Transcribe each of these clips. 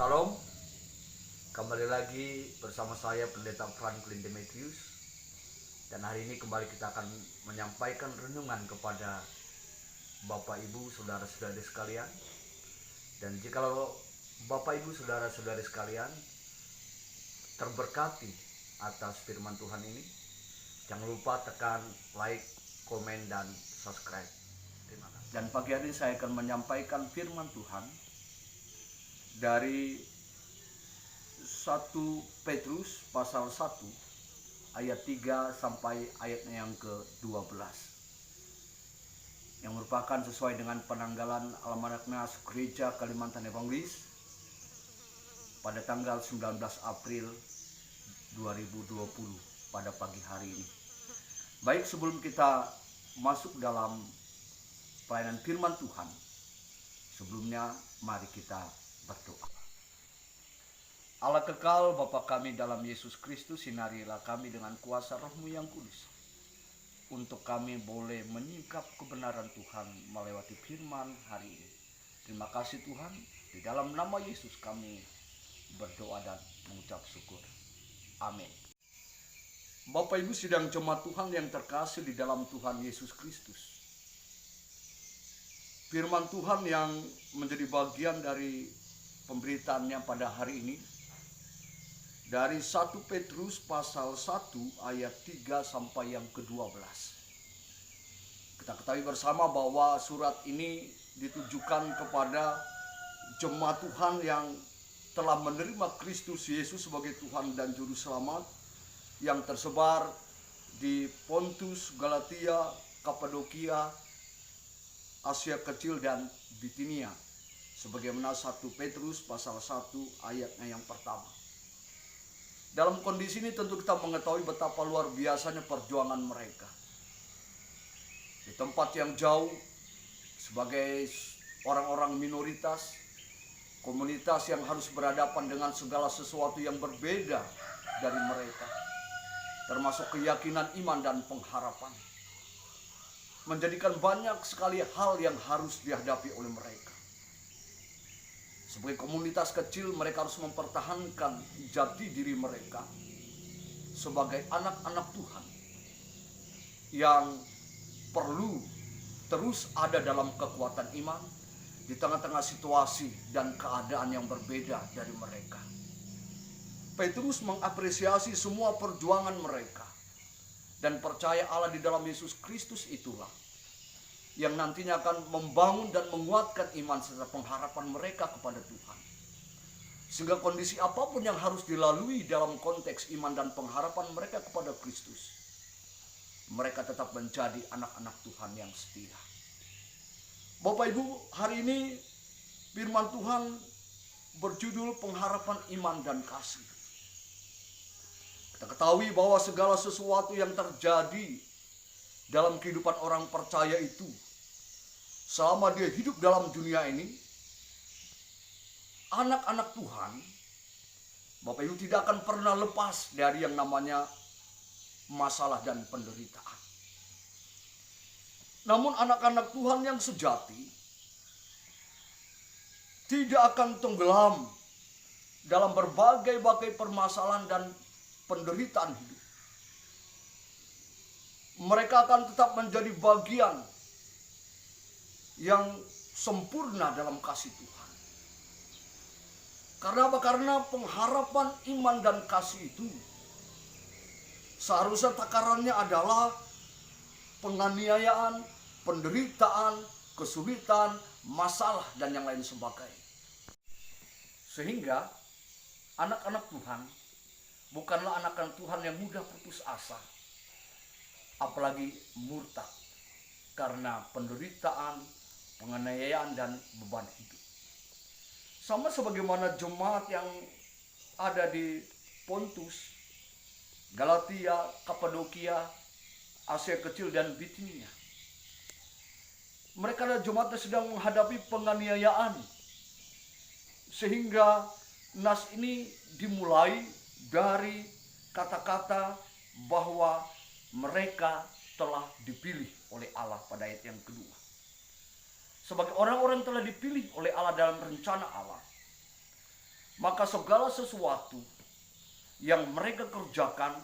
Shalom, kembali lagi bersama saya Pendeta Franklin Demetrius. Dan hari ini kembali kita akan menyampaikan renungan kepada Bapak Ibu, Saudara-saudari sekalian. Dan jikalau Bapak Ibu, Saudara-saudari sekalian terberkati atas firman Tuhan ini, jangan lupa tekan like, komen, dan subscribe. Terima kasih. Dan pagi hari ini saya akan menyampaikan firman Tuhan dari 1 Petrus pasal 1 ayat 3 sampai ayatnya yang ke-12, yang merupakan sesuai dengan penanggalan Almanak Nas Gereja Kalimantan Evangelis pada tanggal 19 April 2020 pada pagi hari ini. Baik, sebelum kita masuk dalam pelayanan firman Tuhan, sebelumnya mari kita berdoa. Allah kekal, Bapa kami dalam Yesus Kristus, sinarilah kami dengan kuasa Roh-Mu yang kudus, untuk kami boleh menyingkap kebenaran Tuhan melewati firman hari ini. Terima kasih Tuhan, di dalam nama Yesus kami berdoa dan mengucap syukur. Amin. Bapak Ibu sidang jemaat Tuhan yang terkasih di dalam Tuhan Yesus Kristus, firman Tuhan yang menjadi bagian dari pemberitaannya pada hari ini dari 1 Petrus pasal 1 ayat 3 sampai yang ke-12. Kita ketahui bersama bahwa surat ini ditujukan kepada jemaat Tuhan yang telah menerima Kristus Yesus sebagai Tuhan dan Juru Selamat, yang tersebar di Pontus, Galatia, Kapadokia, Asia Kecil, dan Bitinia, sebagaimana 1 Petrus pasal 1 ayatnya yang pertama. Dalam kondisi ini tentu kita mengetahui betapa luar biasanya perjuangan mereka. Di tempat yang jauh, sebagai orang-orang minoritas, komunitas yang harus berhadapan dengan segala sesuatu yang berbeda dari mereka, termasuk keyakinan iman dan pengharapan, menjadikan banyak sekali hal yang harus dihadapi oleh mereka. Sebagai komunitas kecil, mereka harus mempertahankan jati diri mereka sebagai anak-anak Tuhan yang perlu terus ada dalam kekuatan iman di tengah-tengah situasi dan keadaan yang berbeda dari mereka. Petrus mengapresiasi semua perjuangan mereka dan percaya Allah di dalam Yesus Kristus itulah yang nantinya akan membangun dan menguatkan iman serta pengharapan mereka kepada Tuhan. Sehingga kondisi apapun yang harus dilalui dalam konteks iman dan pengharapan mereka kepada Kristus, mereka tetap menjadi anak-anak Tuhan yang setia. Bapak Ibu, hari ini firman Tuhan berjudul pengharapan iman dan kasih. Kita ketahui bahwa segala sesuatu yang terjadi dalam kehidupan orang percaya itu, selama dia hidup dalam dunia ini, anak-anak Tuhan, Bapak Ibu, tidak akan pernah lepas dari yang namanya masalah dan penderitaan. Namun anak-anak Tuhan yang sejati tidak akan tenggelam dalam berbagai-bagai permasalahan dan penderitaan hidup. Mereka akan tetap menjadi bagian yang sempurna dalam kasih Tuhan. Karena apa? Karena pengharapan iman dan kasih itu seharusnya takarannya adalah penganiayaan, penderitaan, kesulitan, masalah, dan yang lain sebagainya. Sehingga anak-anak Tuhan bukanlah anak-anak Tuhan yang mudah putus asa, apalagi murtad karena penderitaan, penganiayaan, dan beban hidup. Sama sebagaimana jemaat yang ada di Pontus, Galatia, Kapadokia, Asia Kecil, dan Bitinia. Mereka adalah jemaat yang sedang menghadapi penganiayaan, sehingga nas ini dimulai dari kata-kata bahwa mereka telah dipilih oleh Allah pada ayat yang kedua. Sebagai orang-orang telah dipilih oleh Allah dalam rencana Allah, maka segala sesuatu yang mereka kerjakan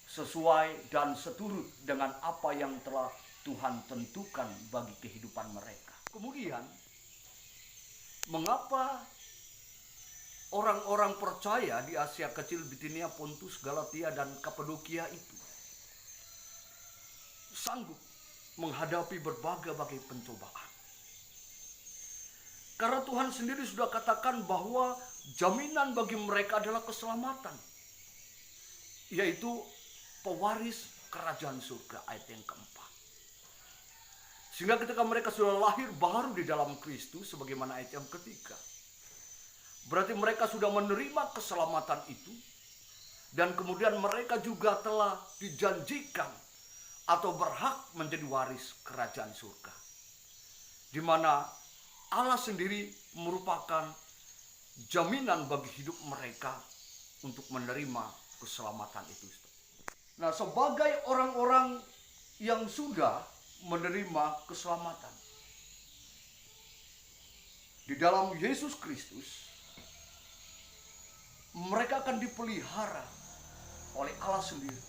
sesuai dan seturut dengan apa yang telah Tuhan tentukan bagi kehidupan mereka. Kemudian, mengapa orang-orang percaya di Asia Kecil, Bitinia, Pontus, Galatia, dan Kapadokia itu sanggup menghadapi berbagai pencobaan? Karena Tuhan sendiri sudah katakan bahwa jaminan bagi mereka adalah keselamatan, yaitu pewaris kerajaan surga, ayat yang keempat. Sehingga ketika mereka sudah lahir baru di dalam Kristus, sebagaimana ayat yang ketiga, berarti mereka sudah menerima keselamatan itu, dan kemudian mereka juga telah dijanjikan atau berhak menjadi waris kerajaan surga, di mana Allah sendiri merupakan jaminan bagi hidup mereka untuk menerima keselamatan itu. Nah, sebagai orang-orang yang sudah menerima keselamatan di dalam Yesus Kristus, mereka akan dipelihara oleh Allah sendiri,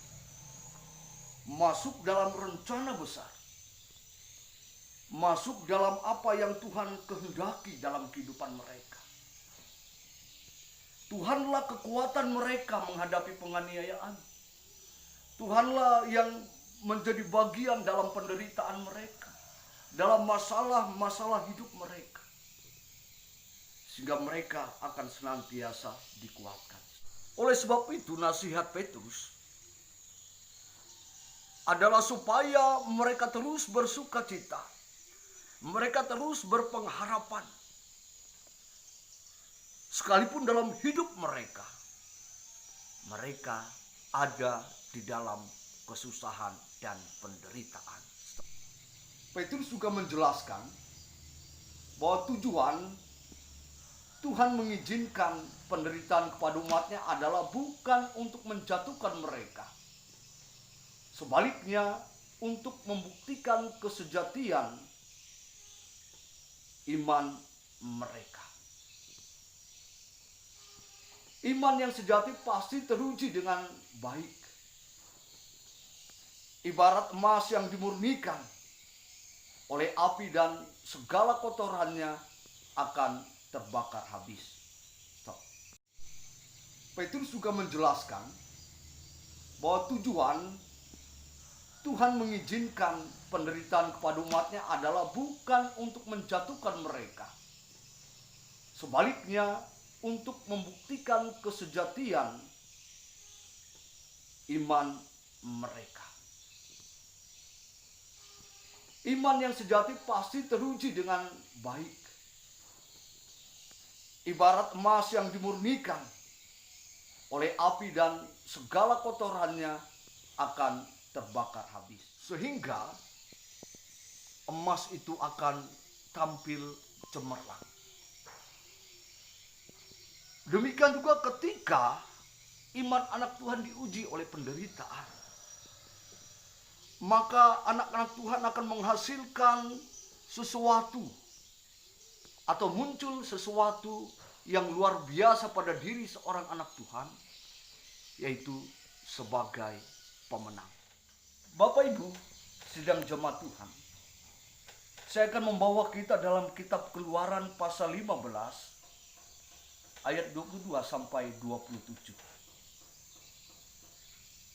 masuk dalam rencana besar, masuk dalam apa yang Tuhan kehendaki dalam kehidupan mereka. Tuhanlah kekuatan mereka menghadapi penganiayaan. Tuhanlah yang menjadi bagian dalam penderitaan mereka, dalam masalah-masalah hidup mereka, sehingga mereka akan senantiasa dikuatkan. Oleh sebab itu, nasihat Petrus adalah supaya mereka terus bersuka cita, mereka terus berpengharapan, sekalipun dalam hidup mereka ada di dalam kesusahan dan penderitaan. Petrus juga menjelaskan bahwa tujuan Tuhan mengizinkan penderitaan kepada umatnya adalah bukan untuk menjatuhkan mereka. Sebaliknya, untuk membuktikan kesejatian iman mereka. Iman yang sejati pasti teruji dengan baik. Ibarat emas yang dimurnikan oleh api dan segala kotorannya akan terbakar habis. Stop. Petrus juga menjelaskan bahwa tujuan Tuhan mengizinkan penderitaan kepada umatnya adalah bukan untuk menjatuhkan mereka. Sebaliknya, untuk membuktikan kesejatian iman mereka. Iman yang sejati pasti teruji dengan baik. Ibarat emas yang dimurnikan oleh api dan segala kotorannya akan terbakar habis. Sehingga emas itu akan tampil cemerlang. Demikian juga ketika iman anak Tuhan diuji oleh penderitaan, maka anak-anak Tuhan akan menghasilkan sesuatu atau muncul sesuatu yang luar biasa pada diri seorang anak Tuhan, yaitu sebagai pemenang. Bapak Ibu, sidang jemaat Tuhan, saya akan membawa kita dalam kitab Keluaran pasal 15 ayat 22 sampai 27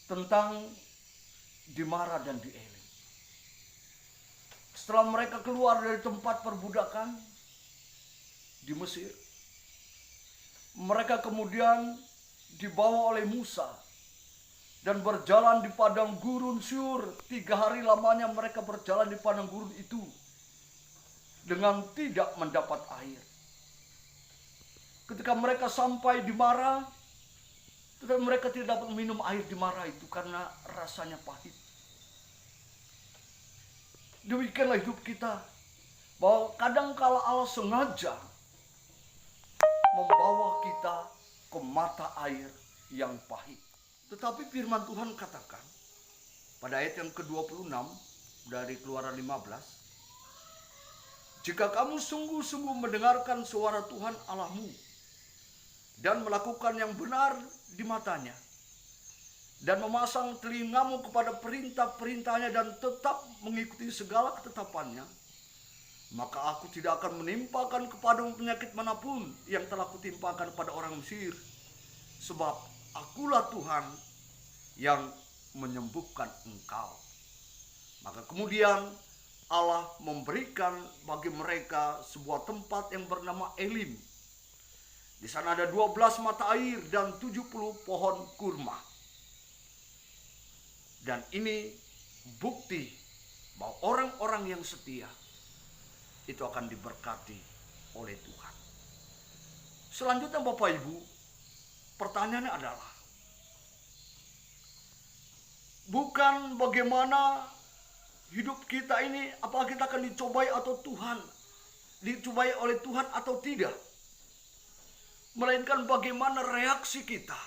tentang Dimara dan Dielim. Setelah mereka keluar dari tempat perbudakan di Mesir, mereka kemudian dibawa oleh Musa dan berjalan di padang gurun Syur. 3 hari lamanya mereka berjalan di padang gurun itu dengan tidak mendapat air. Ketika mereka sampai di Mara, tetapi mereka tidak dapat minum air di Mara itu karena rasanya pahit. Demikianlah hidup kita, bahwa kadangkala Allah sengaja membawa kita ke mata air yang pahit. Tetapi firman Tuhan katakan pada ayat yang ke-26 dari Keluaran 15, jika kamu sungguh-sungguh mendengarkan suara Tuhan Allahmu dan melakukan yang benar di matanya, dan memasang telingamu kepada perintah-perintahnya dan tetap mengikuti segala ketetapannya, maka aku tidak akan menimpakan kepadamu penyakit manapun yang telah kutimpakan kepada orang Mesir, sebab akulah Tuhan yang menyembuhkan engkau. Maka kemudian Allah memberikan bagi mereka sebuah tempat yang bernama Elim. Di sana ada 12 mata air dan 70 pohon kurma. Dan ini bukti bahwa orang-orang yang setia itu akan diberkati oleh Tuhan. Selanjutnya Bapak Ibu, pertanyaannya adalah, bukan bagaimana hidup kita ini, apakah kita akan dicobai oleh Tuhan atau tidak, melainkan bagaimana reaksi kita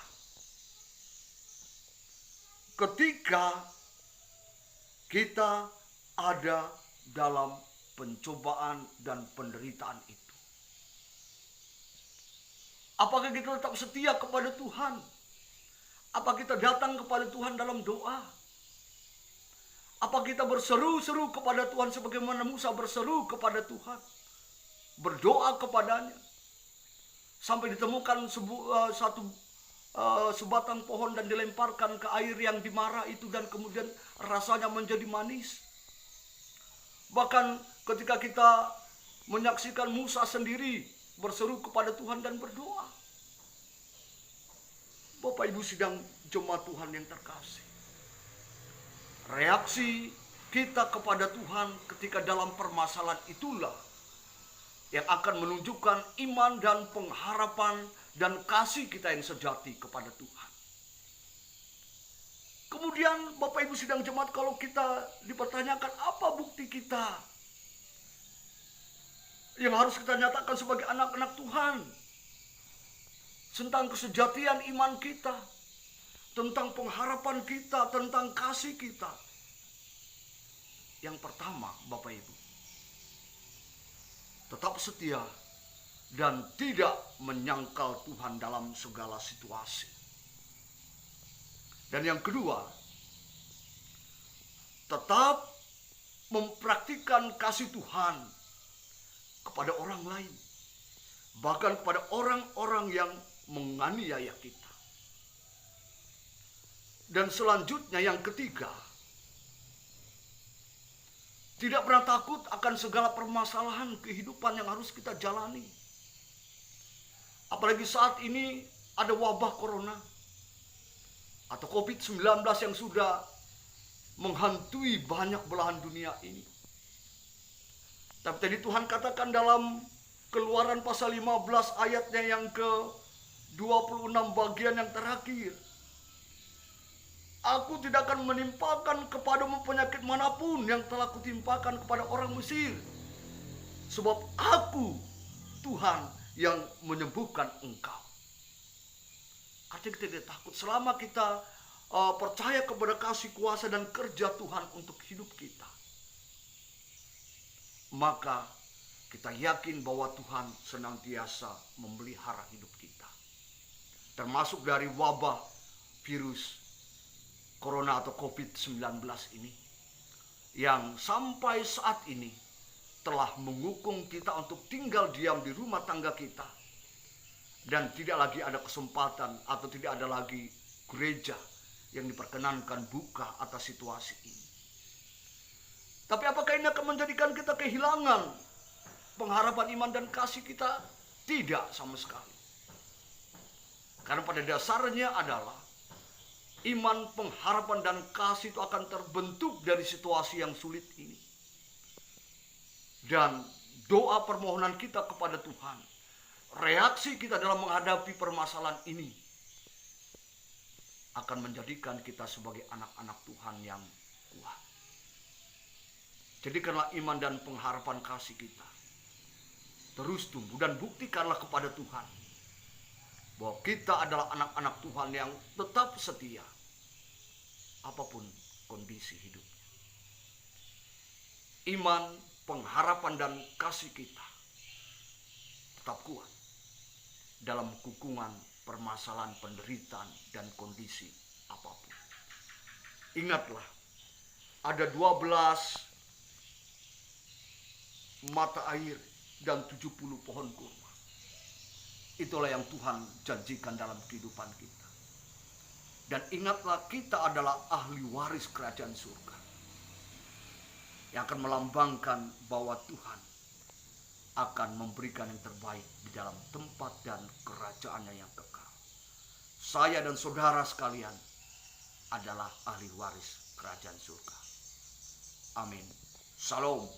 ketika kita ada dalam pencobaan dan penderitaan itu. Apakah kita tetap setia kepada Tuhan? Apa kita datang kepada Tuhan dalam doa? Apa kita berseru-seru kepada Tuhan sebagaimana Musa berseru kepada Tuhan, berdoa kepadanya, sampai ditemukan sebatang pohon dan dilemparkan ke air yang dimarah itu, dan kemudian rasanya menjadi manis. Bahkan ketika kita menyaksikan Musa sendiri berseru kepada Tuhan dan berdoa. Bapak Ibu sidang jemaat Tuhan yang terkasih, reaksi kita kepada Tuhan ketika dalam permasalahan itulah yang akan menunjukkan iman dan pengharapan dan kasih kita yang sejati kepada Tuhan. Kemudian Bapak Ibu sidang jemaat, kalau kita dipertanyakan apa bukti kita yang harus kita nyatakan sebagai anak-anak Tuhan, tentang kesejatian iman kita, tentang pengharapan kita, tentang kasih kita. Yang pertama Bapak Ibu, tetap setia dan tidak menyangkal Tuhan dalam segala situasi. Dan yang kedua, tetap mempraktikkan kasih Tuhan kepada orang lain, bahkan kepada orang-orang yang menganiaya kita. Dan selanjutnya yang ketiga, tidak pernah takut akan segala permasalahan kehidupan yang harus kita jalani. Apalagi saat ini ada wabah corona atau COVID-19 yang sudah menghantui banyak belahan dunia ini. Tapi tadi Tuhan katakan dalam Keluaran pasal 15 ayatnya yang ke-26 bagian yang terakhir, aku tidak akan menimpakan kepadamu penyakit manapun yang telah kutimpakan kepada orang Mesir, sebab aku Tuhan yang menyembuhkan engkau. Artinya kita tidak takut selama kita percaya kepada kasih kuasa dan kerja Tuhan untuk hidup kita. Maka kita yakin bahwa Tuhan senantiasa memelihara hidup kita, termasuk dari wabah virus corona atau COVID-19 ini, yang sampai saat ini telah menghukum kita untuk tinggal diam di rumah tangga kita, dan tidak lagi ada kesempatan atau tidak ada lagi gereja yang diperkenankan buka atas situasi ini. Tapi apakah ini akan menjadikan kita kehilangan pengharapan iman dan kasih kita? Tidak sama sekali. Karena pada dasarnya adalah iman, pengharapan, dan kasih itu akan terbentuk dari situasi yang sulit ini. Dan doa permohonan kita kepada Tuhan, reaksi kita dalam menghadapi permasalahan ini, akan menjadikan kita sebagai anak-anak Tuhan yang kuat. Jadikanlah iman dan pengharapan kasih kita terus tumbuh, dan buktikanlah kepada Tuhan bahwa kita adalah anak-anak Tuhan yang tetap setia apapun kondisi hidupnya. Iman, pengharapan, dan kasih kita tetap kuat dalam kukungan permasalahan penderitaan dan kondisi apapun. Ingatlah, ada 12 mata air dan 70 pohon kurma. Itulah yang Tuhan janjikan dalam kehidupan kita. Dan ingatlah, kita adalah ahli waris kerajaan surga, yang akan melambangkan bahwa Tuhan akan memberikan yang terbaik di dalam tempat dan kerajaannya yang kekal. Saya dan saudara sekalian adalah ahli waris kerajaan surga. Amin. Shalom.